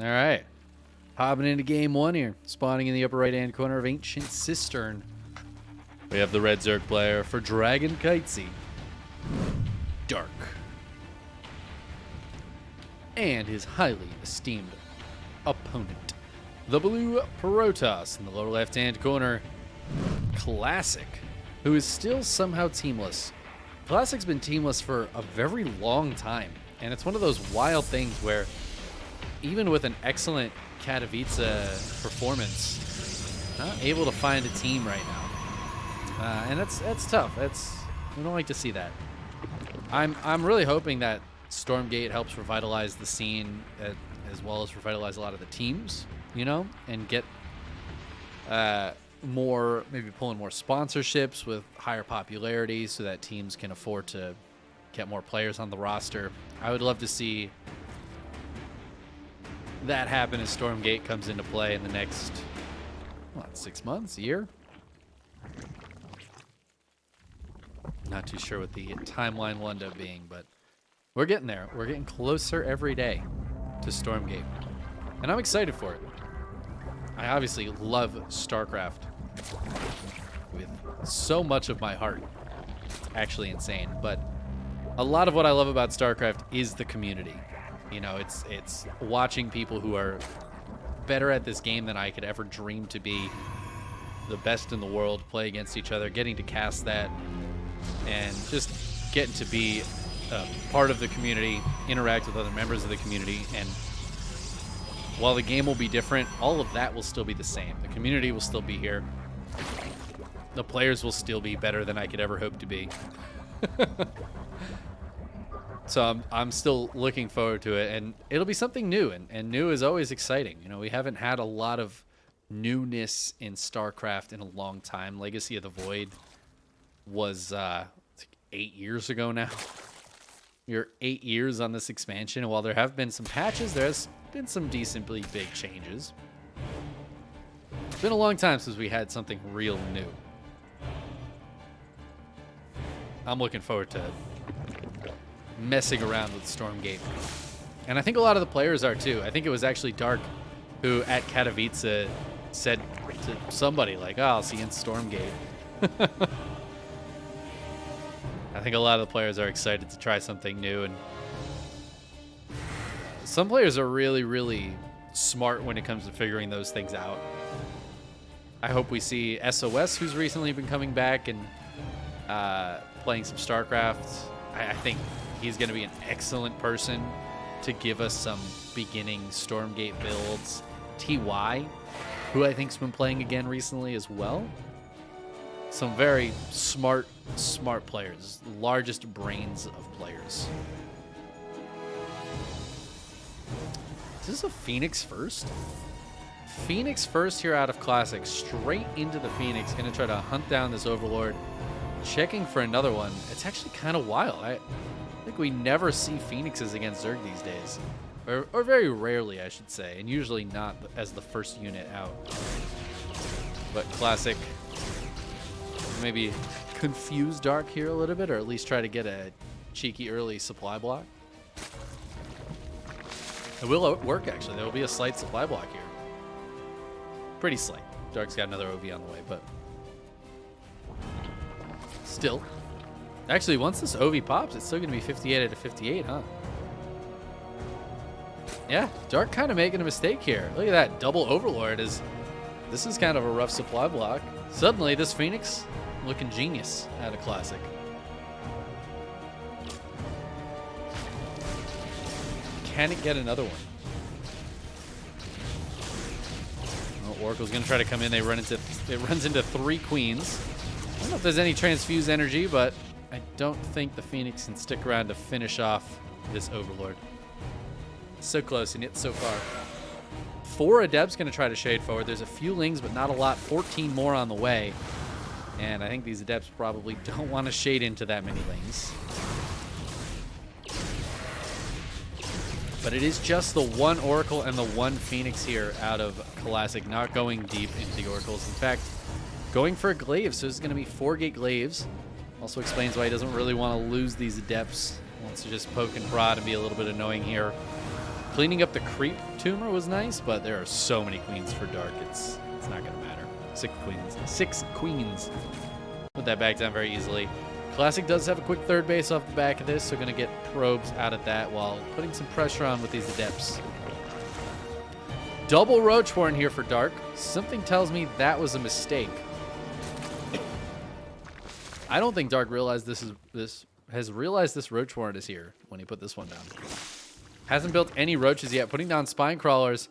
All right. Hopping into game one here. Spawning in the upper right-hand corner of Ancient Cistern. We have the red Zerg player for Dragon Kitesy. Dark. And his highly esteemed opponent. The blue Protoss in the lower left-hand corner. Classic, who is still somehow teamless. Classic's been teamless for a very long time. And it's one of those wild things where even with an excellent Katowice performance, not able to find a team right now, and that's tough. We don't like to see that. I'm really hoping that Stormgate helps revitalize the scene as well as revitalize a lot of the teams, you know, and get maybe pulling more sponsorships with higher popularity so that teams can afford to get more players on the roster. I would love to see that happen as Stormgate comes into play in the next, 6 months, a year? Not too sure what the timeline will end up being, but we're getting there. We're getting closer every day to Stormgate, and I'm excited for it. I obviously love StarCraft with so much of my heart. It's actually insane, but a lot of what I love about StarCraft is the community. You know, it's watching people who are better at this game than I could ever dream to be, the best in the world, play against each other, getting to cast that, and just getting to be part of the community, interact with other members of the community. And while the game will be different, all of that will still be the same. The community will still be here. The players will still be better than I could ever hope to be. So I'm still looking forward to it, and it'll be something new, and new is always exciting. You know, we haven't had a lot of newness in StarCraft in a long time. Legacy of the Void was 8 years ago now. We're 8 years on this expansion, and while there have been some patches, there's been some decently big changes. It's been a long time since we had something real new. I'm looking forward to messing around with Stormgate. And I think a lot of the players are too. I think it was actually Dark who at Katowice said to somebody like, "Oh, I'll see you in Stormgate." I think a lot of the players are excited to try something new, and some players are really, really smart when it comes to figuring those things out. I hope we see SOS, who's recently been coming back and playing some StarCraft. I think he's going to be an excellent person to give us some beginning Stormgate builds. TY, who I think's been playing again recently as well. Some very smart players. Largest brains of players. Is this a Phoenix first? Phoenix first here out of Classic. Straight into the Phoenix. Going to try to hunt down this Overlord. Checking for another one. It's actually kind of wild. I think we never see Phoenixes against Zerg these days. Or very rarely, I should say. And usually not as the first unit out. But Classic, maybe confuse Dark here a little bit, or at least try to get a cheeky early supply block. It will work, actually. There will be a slight supply block here. Pretty slight. Dark's got another OV on the way, but still. Actually, once this OV pops, it's still going to be 58 out of 58, huh? Yeah, Dark kind of making a mistake here. Look at that. Double Overlord is... This is kind of a rough supply block. Suddenly, this Phoenix looking genius out of Classic. Can it get another one? Oh, Oracle's going to try to come in. It runs into 3 queens. I don't know if there's any transfuse energy, but I don't think the Phoenix can stick around to finish off this Overlord. So close, and yet so far. 4 Adepts going to try to shade forward. There's a few Lings, but not a lot. 14 more on the way. And I think these Adepts probably don't want to shade into that many Lings. But it is just the 1 Oracle and the 1 Phoenix here out of Classic, not going deep into the Oracles. In fact, going for a Glaive, so this is going to be 4-gate Glaives. Also explains why he doesn't really want to lose these Adepts. Wants to just poke and prod and be a little bit annoying here. Cleaning up the creep tumor was nice, but there are so many queens for Dark. It's not going to matter. 6 queens. 6 queens. Put that back down very easily. Classic does have a quick third base off the back of this, so going to get probes out of that while putting some pressure on with these adepts. Double Roach Horn here for Dark. Something tells me that was a mistake. I don't think Dark realized has realized this Roach Horn is here when he put this one down. Hasn't built any roaches yet. Putting down spine crawlers.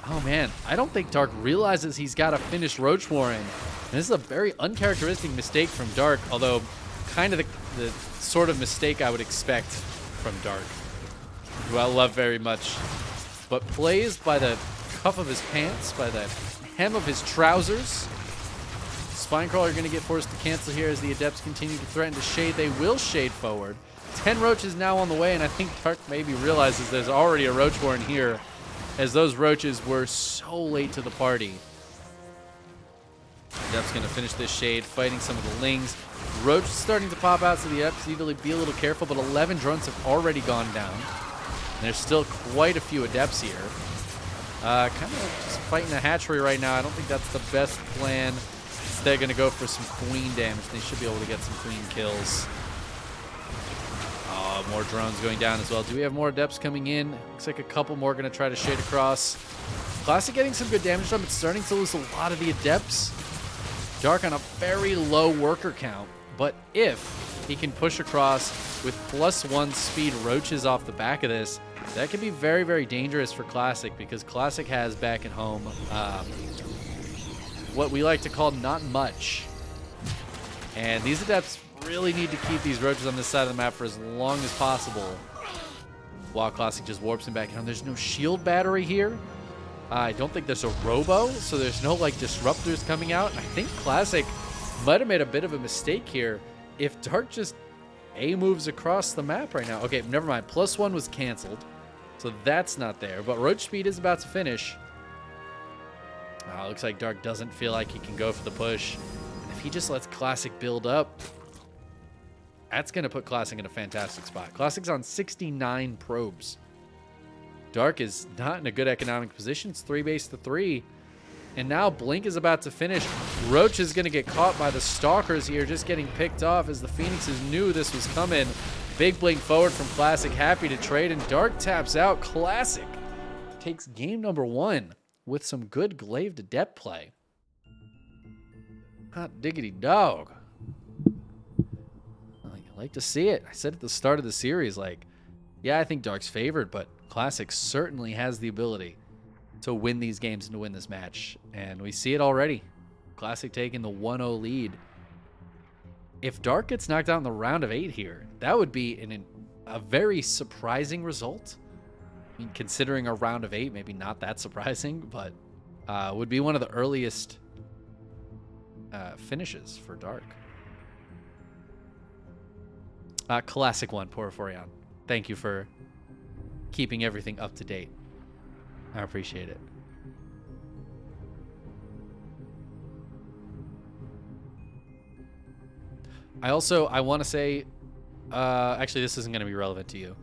Oh man, I don't think Dark realizes he's got a finished Roach Warren. And this is a very uncharacteristic mistake from Dark, although kind of the sort of mistake I would expect from Dark, who I love very much. But plays by the cuff of his pants, by the hem of his trousers. Spinecrawler going to get forced to cancel here as the Adepts continue to threaten to shade. They will shade forward. 10 roaches now on the way, and I think Dark maybe realizes there's already a Roach Warren here, as those roaches were so late to the party. Adepts going to finish this shade, fighting some of the lings. Roach is starting to pop out, so the Adepts need to be a little careful, but 11 drones have already gone down. And there's still quite a few Adepts here. Kind of just fighting a hatchery right now. I don't think that's the best plan. They're going to go for some queen damage. They should be able to get some queen kills. Oh, more drones going down as well. Do we have more Adepts coming in? Looks like a couple more going to try to shade across. Classic getting some good damage done, but starting to lose a lot of the Adepts. Dark on a very low worker count, but if he can push across with +1 speed roaches off the back of this, that could be very, very dangerous for Classic, because Classic has back at home what we like to call not much. And these Adepts really need to keep these roaches on this side of the map for as long as possible, while Classic just warps him back down. There's no shield battery here. I don't think there's a robo, so there's no like disruptors coming out. I think Classic might have made a bit of a mistake here. If Dark just moves across the map right now. Okay, never mind. +1 was canceled, so that's not there. But Roach Speed is about to finish. Looks like Dark doesn't feel like he can go for the push. And if he just lets Classic build up, that's going to put Classic in a fantastic spot. Classic's on 69 probes. Dark is not in a good economic position. It's 3 base to 3. And now Blink is about to finish. Roach is going to get caught by the Stalkers here, just getting picked off as the Phoenixes knew this was coming. Big Blink forward from Classic, happy to trade, and Dark taps out. Classic takes game number 1 with some good Glaive Adept play. Hot diggity dog. I like to see it. I said at the start of the series, like, yeah, I think Dark's favored, but Classic certainly has the ability to win these games and to win this match. And we see it already. Classic taking the 1-0 lead. If Dark gets knocked out in the round of 8 here, that would be a very surprising result. I mean, considering a round of 8, maybe not that surprising, but would be one of the earliest finishes for Dark. Classic one, Porforion. Thank you for keeping everything up to date. I appreciate it. I want to say, actually, this isn't going to be relevant to you.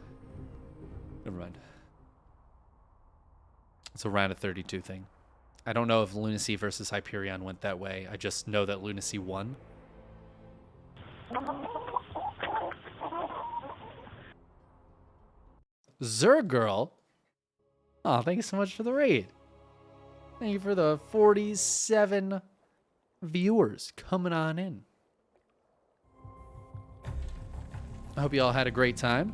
Never mind. It's a round of 32 thing. I don't know if Lunacy versus Hyperion went that way. I just know that Lunacy won. Zergirl. Oh, thank you so much for the raid. Thank you for the 47 viewers coming on in. I hope you all had a great time.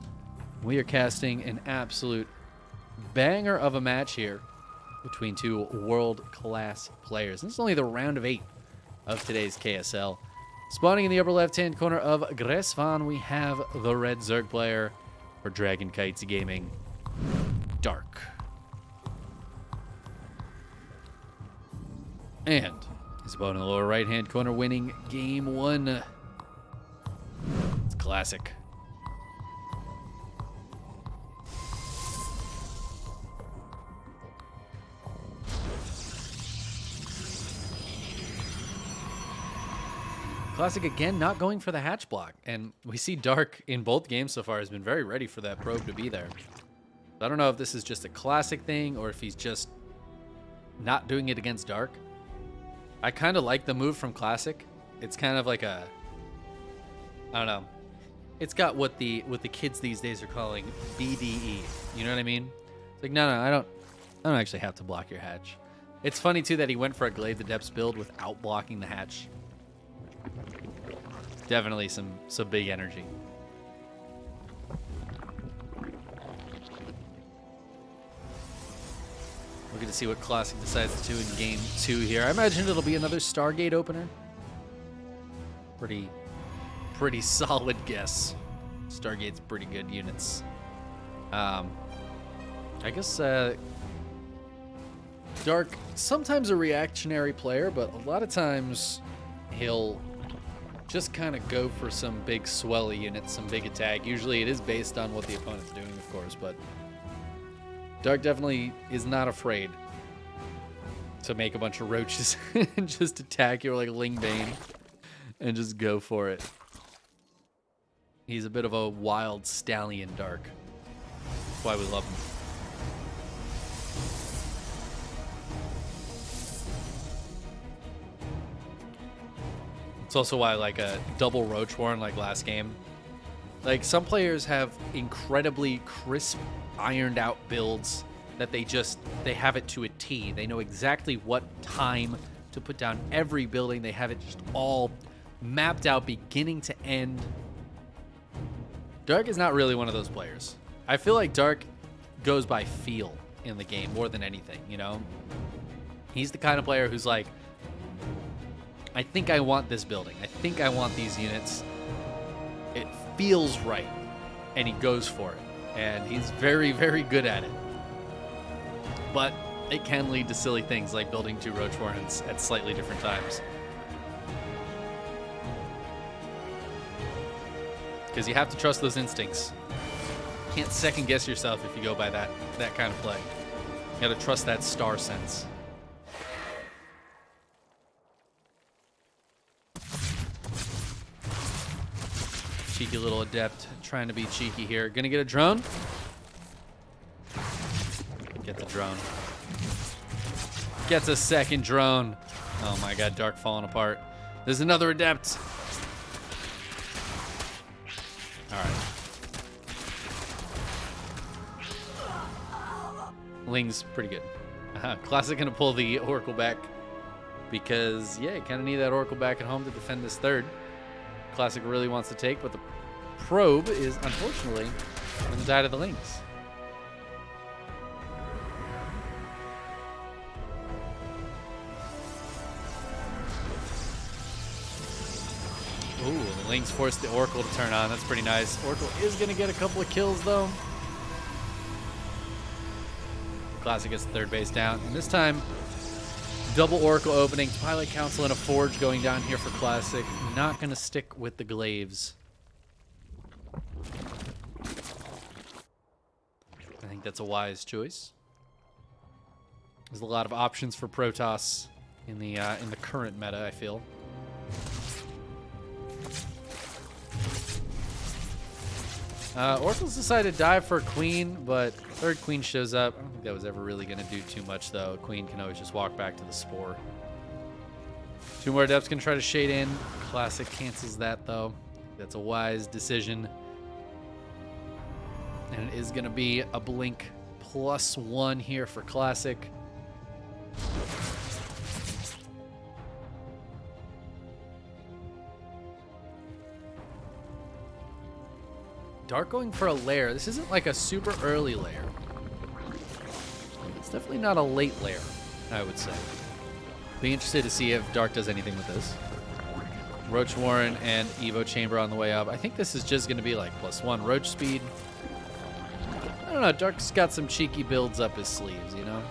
We are casting an absolute banger of a match here between two world-class players. This is only the round of 8 of today's KSL. Spawning in the upper left-hand corner of Gresvan, we have the red Zerg player for Dragon Kites Gaming, Dark. And his opponent in the lower right-hand corner winning game 1. It's Classic. Classic again not going for the hatch block, and we see Dark in both games so far has been very ready for that probe to be there. I don't know if this is just a classic thing or if he's just not doing it against Dark. I kind of like the move from classic. It's kind of like a, I don't know. It's got what the kids these days are calling BDE. You know what I mean? It's like, no, I don't actually have to block your hatch. It's funny too that he went for a Glade the Depths build without blocking the hatch. Definitely some big energy. Looking to see what Classic decides to do in game 2 here. I imagine it'll be another Stargate opener. Pretty solid guess. Stargate's pretty good units. I guess Dark, sometimes a reactionary player, but a lot of times he'll just kind of go for some big swelly units, some big attack. Usually it is based on what the opponent's doing, of course, but Dark definitely is not afraid to make a bunch of roaches and just attack you like Lingbane and just go for it. He's a bit of a wild stallion, Dark. That's why we love him. It's also why I like a double Roach Warren like last game. Like, some players have incredibly crisp, ironed out builds that they have it to a T. They know exactly what time to put down every building. They have it just all mapped out beginning to end. Dark is not really one of those players. I feel like Dark goes by feel in the game more than anything, you know? He's the kind of player who's like, I think I want this building. I think I want these units. It feels right. And he goes for it. And he's very, very good at it. But it can lead to silly things like building 2 Roach Warrens at slightly different times. Because you have to trust those instincts. You can't second guess yourself if you go by that kind of play. You gotta trust that star sense. Cheeky little adept trying to be cheeky here. Gonna get a drone? Get the drone. Gets a second drone. Oh my god, Dark falling apart. There's another adept. Alright. Ling's pretty good. Classic gonna pull the Oracle back because, yeah, you kind of need that Oracle back at home to defend this third. Classic really wants to take, but the probe is unfortunately going to die to the Lings. Ooh, the Lings forced the Oracle to turn on. That's pretty nice. Oracle is going to get a couple of kills, though. Classic gets the third base down. And this time, double Oracle opening. Twilight Council and a Forge going down here for Classic. Not going to stick with the Glaives. I think that's a wise choice. There's a lot of options for Protoss in the current meta, I feel. Oracle's decided to dive for a Queen, but third Queen shows up. I don't think that was ever really going to do too much, though. Queen can always just walk back to the Spore. 2 more Adepts going to try to shade in. Classic cancels that, though. That's a wise decision. And it is going to be a Blink +1 here for Classic. Dark going for a lair. This isn't like a super early lair. It's definitely not a late lair, I would say. Be interested to see if Dark does anything with this. Roach Warren and Evo Chamber on the way up. I think this is just going to be like +1 Roach speed. I don't know. Dark's got some cheeky builds up his sleeves, you know?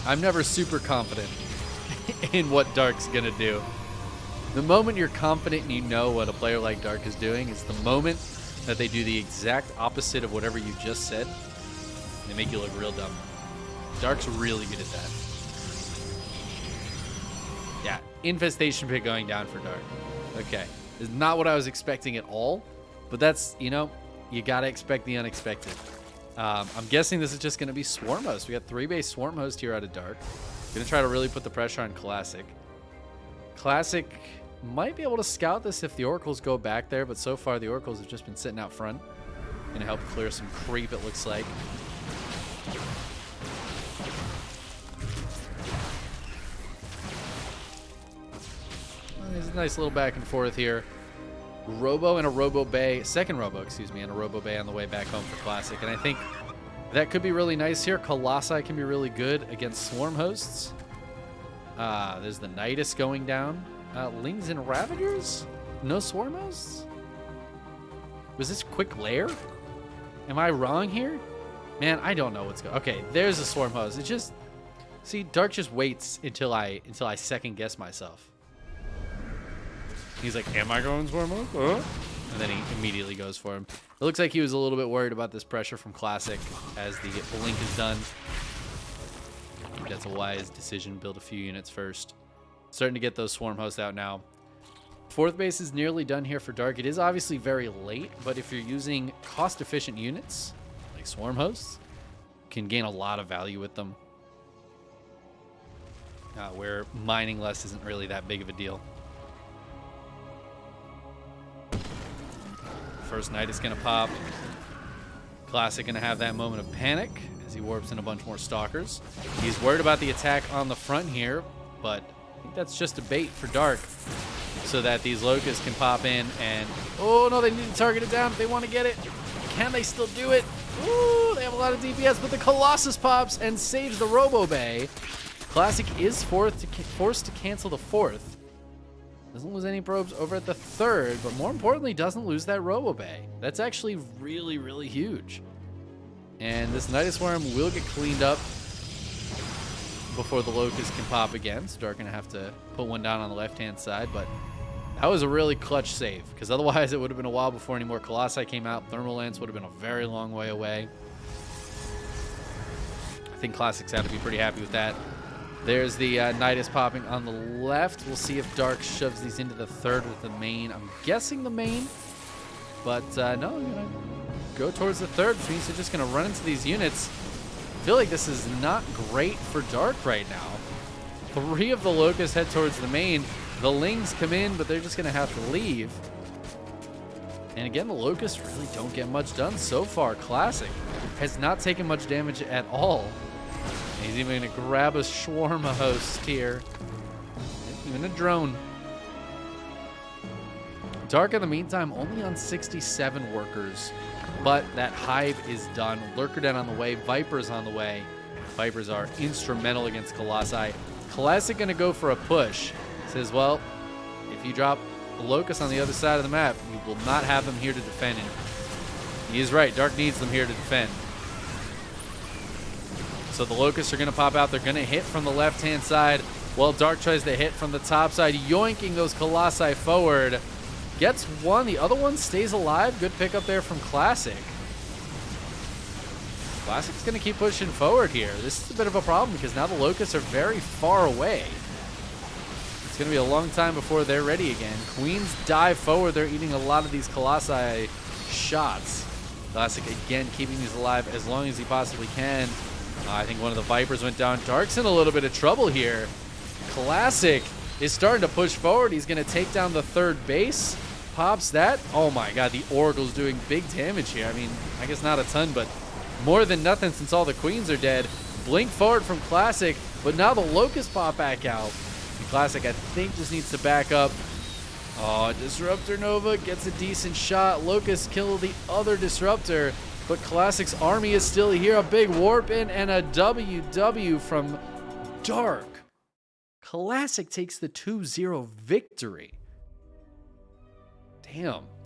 I'm never super confident in what Dark's going to do. The moment you're confident and you know what a player like Dark is doing is the moment that they do the exact opposite of whatever you just said. They make you look real dumb. Dark's really good at that. Yeah, Infestation Pit going down for Dark. Okay. Is not what I was expecting at all, But that's, you know, you got to expect the unexpected. I'm guessing this is just going to be Swarm Host. We got 3-base Swarm Host here out of Dark. Going to try to really put the pressure on Classic. Classic might be able to scout this if the Oracles go back there, but so far the Oracles have just been sitting out front. Going to help clear some creep, it looks like. There's a nice little back and forth here. Robo and a Robo Bay, second Robo, excuse me, and a Robo Bay on the way back home for Classic. And I think that could be really nice here. Colossi can be really good against Swarm Hosts. There's the Nidus going down. Lings and Ravagers? No Swarm Hosts? Was this Quick Lair? Am I wrong here? Man, I don't know what's going on. Okay, there's a Swarm Host. It just... See, Dark just waits until I second guess myself. He's like, am I going Swarm Host? Huh? And then he immediately goes for him. It looks like he was a little bit worried about this pressure from Classic as the blink is done. I think that's a wise decision. Build a few units first. Starting to get those Swarm Hosts out now. Fourth base is nearly done here for Dark. It is obviously very late, but if you're using cost-efficient units, like Swarm Hosts, you can gain a lot of value with them. Where mining less isn't really that big of a deal. First Knight is going to pop. Classic going to have that moment of panic as he warps in a bunch more Stalkers. He's worried about the attack on the front here, but I think that's just a bait for Dark so that these Locusts can pop in and... Oh, no, they need to target it down if they want to get it. Can they still do it? Ooh, they have a lot of DPS, but the Colossus pops and saves the Robo Bay. Classic is forced to cancel the fourth. Doesn't lose any probes over at the third, but more importantly, doesn't lose that Robo Bay. That's actually really, really huge. And this Nidus Worm will get cleaned up before the Locust can pop again. So Dark going to have to put one down on the left-hand side, but that was a really clutch save, because otherwise it would have been a while before any more Colossi came out. Thermal Lance would have been a very long way away. I think Classic's had to be pretty happy with that. There's the Nidus popping on the left. We'll see if Dark shoves these into the third with the main. I'm guessing the main, but no, I'm going to go towards the third, which means they're just going to run into these units. I feel like this is not great for Dark right now. 3 of the Locusts head towards the main. The Lings come in, but they're just going to have to leave. And again, the Locusts really don't get much done so far. Classic has not taken much damage at all. He's even going to grab a Swarm Host here. Even a drone. Dark, in the meantime, only on 67 workers. But that Hive is done. Lurker Den on the way. Vipers on the way. Vipers are instrumental against Colossi. Classic going to go for a push. Says, well, if you drop a Locust on the other side of the map, you will not have them here to defend him. He is right. Dark needs them here to defend. So the Locusts are going to pop out. They're going to hit from the left-hand side while Dark tries to hit from the top side, yoinking those Colossi forward. Gets one. The other one stays alive. Good pickup there from Classic. Classic's going to keep pushing forward here. This is a bit of a problem because now the Locusts are very far away. It's going to be a long time before they're ready again. Queens dive forward. They're eating a lot of these Colossi shots. Classic, again, keeping these alive as long as he possibly can. I think one of the Vipers went down. Dark's in a little bit of trouble here. Classic is starting to push forward. He's going to take down the third base. Pops that. Oh my god, the Oracle's doing big damage here. I mean, I guess not a ton, but more than nothing since all the Queens are dead. Blink forward from Classic, but now the Locusts pop back out. And Classic, I think, just needs to back up. Oh, Disruptor Nova gets a decent shot. Locusts kill the other Disruptor. But Classic's army is still here. A big warp in and a WW from Dark. Classic takes the 2-0 victory. Damn.